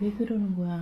왜 그러는 거야?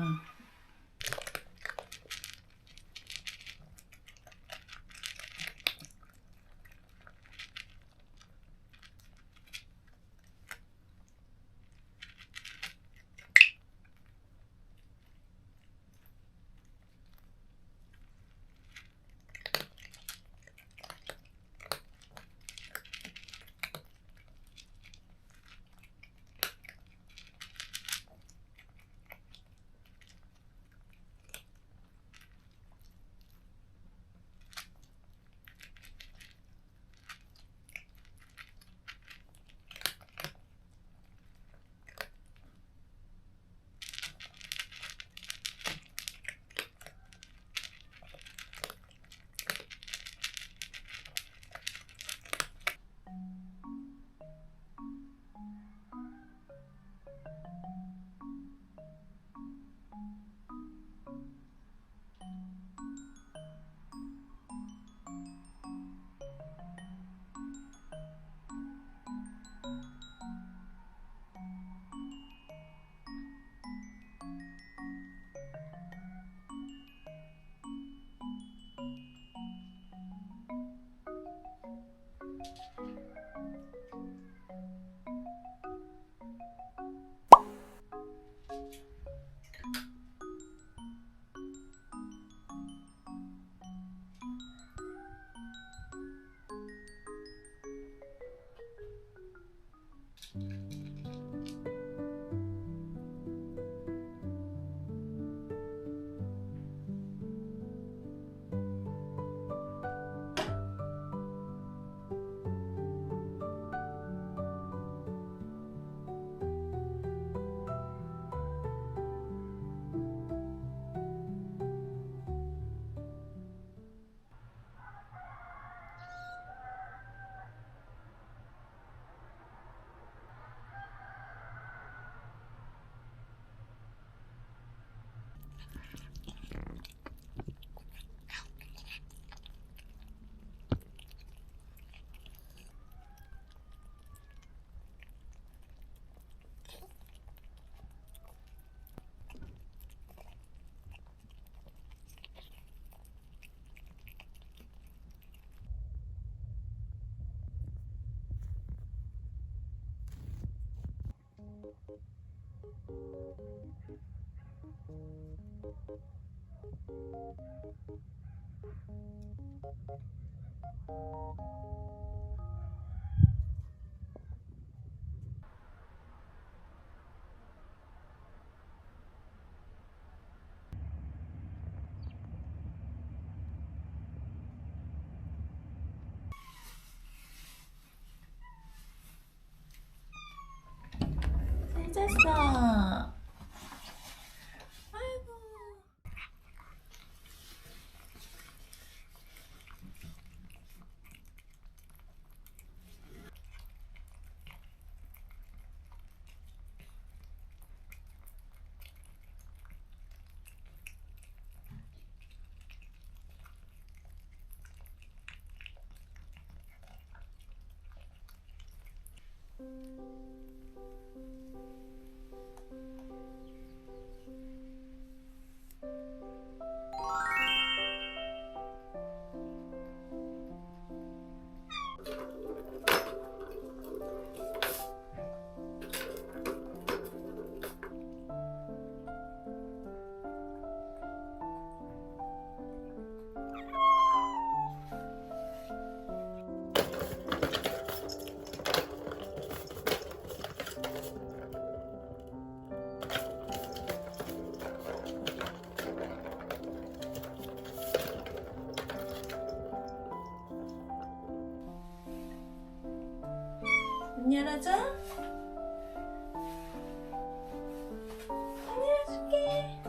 잘 잤어. 아이고. 문 열어줘? 문 열어줄게.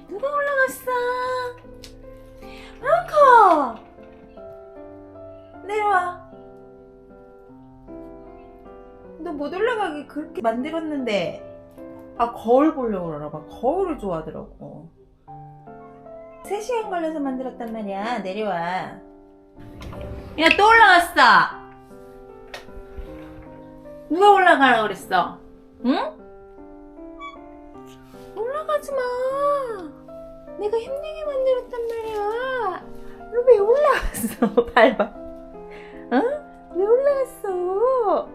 누가 올라갔어? 랑커! 내려와. 너 못 올라가게 그렇게 만들었는데. 아, 거울 보려고 그러나 봐. 거울을 좋아하더라고. 3시간 걸려서 만들었단 말이야. 내려와. 야, 또 올라갔어. 누가 올라가라 그랬어? 응? 올라가지 마. 내가 힘들게 만들었단 말이야. 너 왜 올라갔어? 밟아. 어? 왜 올라갔어?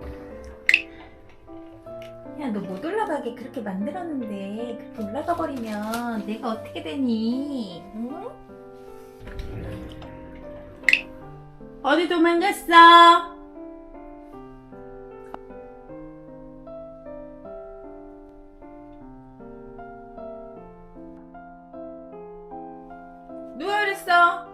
야, 너 못 올라가게 그렇게 만들었는데 그렇게 올라가 버리면 내가 어떻게 되니? 응? 어디 도망갔어? 누가 그랬어?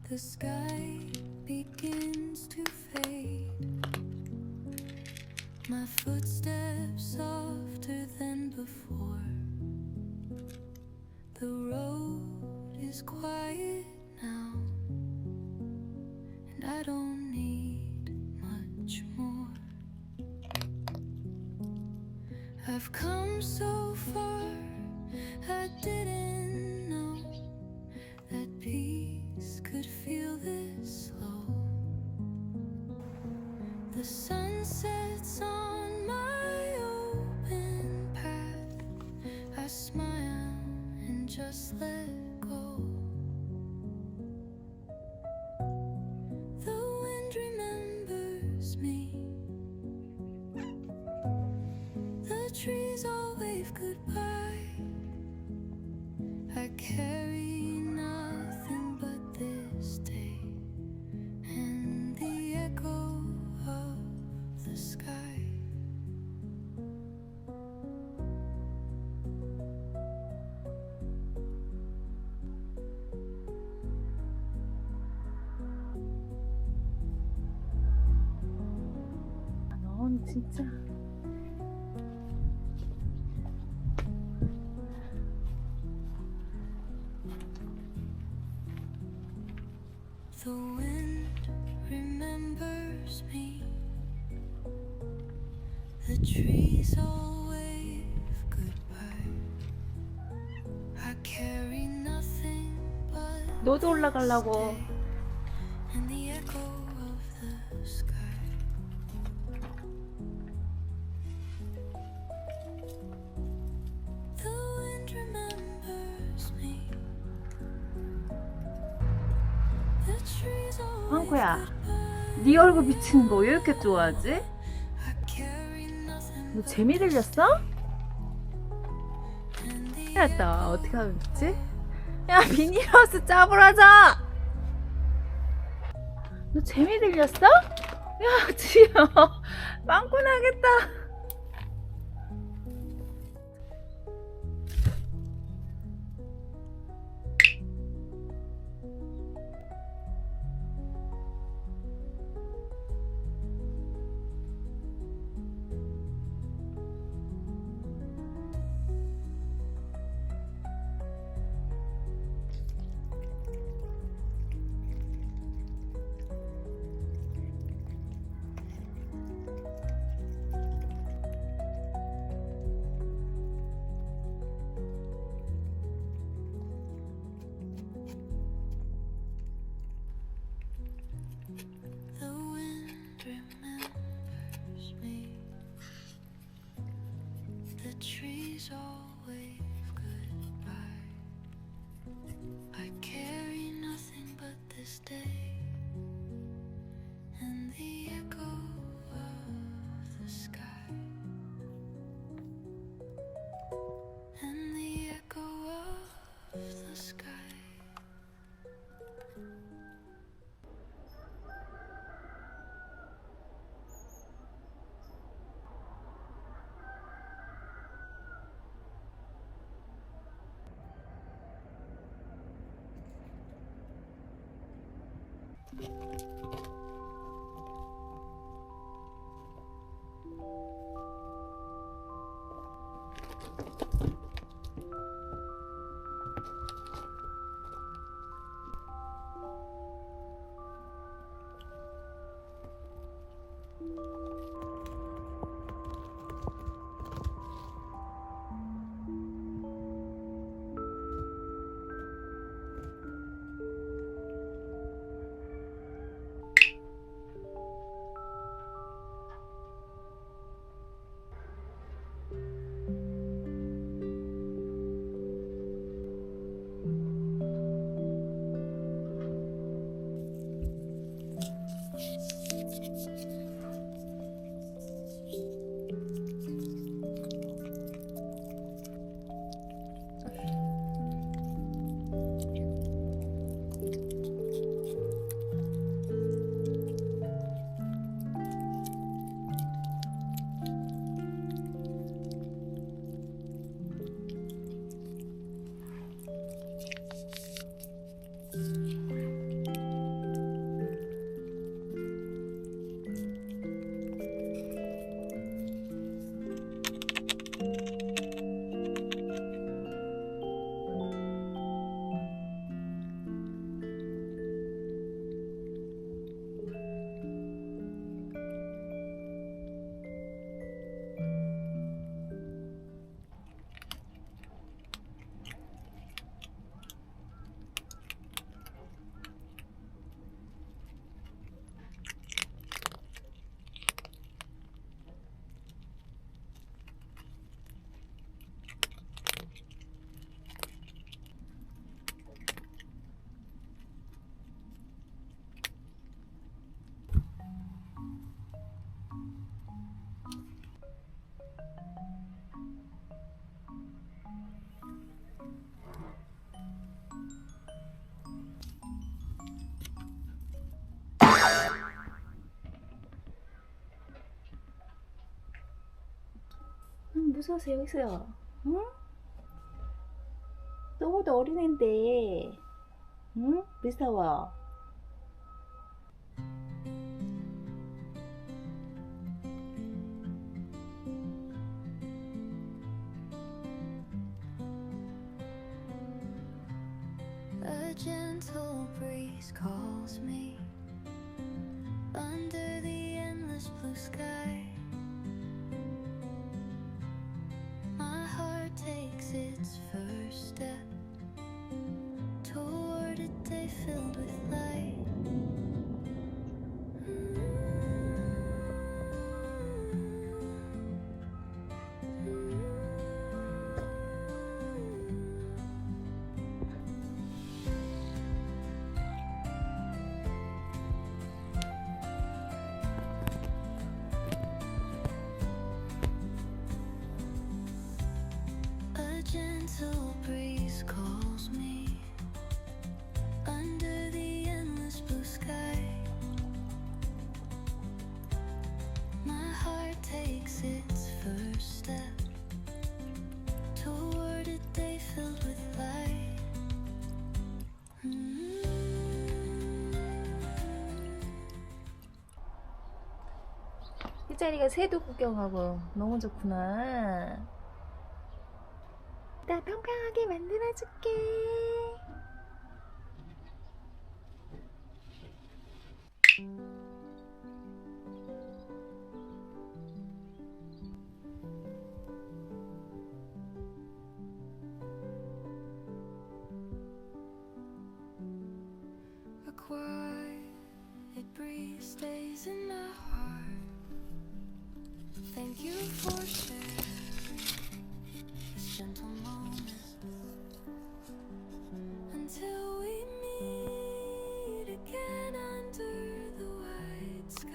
The sky begins to fade. My footsteps softer than before. The road is quiet now, and I don't need much more. I've come so far, I didn't know that peace could feel this slow. The sun sets on my open path. I smile and just let go. The wind remembers me. The trees all wave goodbye. I carry nothing but this day and the echo of the sky. 넌 진짜. The wind remembers me. The trees all wave goodbye. I carry nothing but 너도 올라가려고. and the echo of the sky. The wind remembers me. The trees all wave 황코야, goodbye. 네 얼굴 비치는 거 왜 이렇게 좋아하지? I carry nothing 너 재미 들렸어? and the 야, 나 어떻게 하면 좋지? 야, 비닐하우스 짜불하자! 너 재미 들렸어? 야, 지효, 빵꾸 나겠다. The wind remembers me. The trees all wave goodbye. I carry nothing but this day and the echo of the sky. And the echo of the sky. 무서워서 여기 있어요. 응? 너보다 어린애인데, 응? 무서워. A gentle breeze calls me under the endless blue sky. My heart takes its first step toward a day filled with light. A gentle breeze calls me under the endless blue sky. My heart takes its first step toward a day filled with light. 이 자리가 새도 구경하고 너무 좋구나. 나 평평하게 만들어줄게. A quiet breeze stays in my heart. Thank you for sharing this gentle moment until we meet again under the white sky.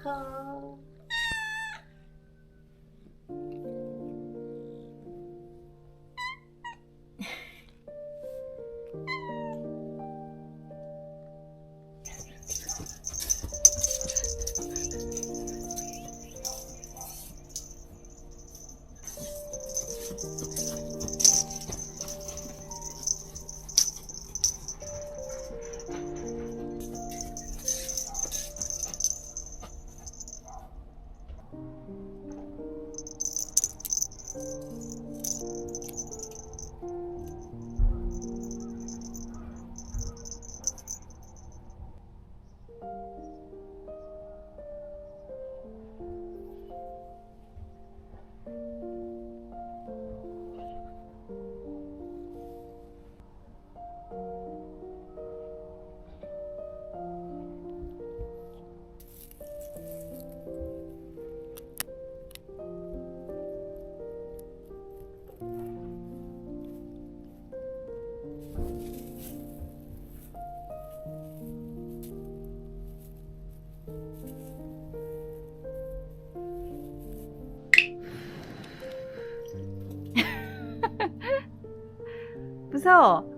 가. 무서워.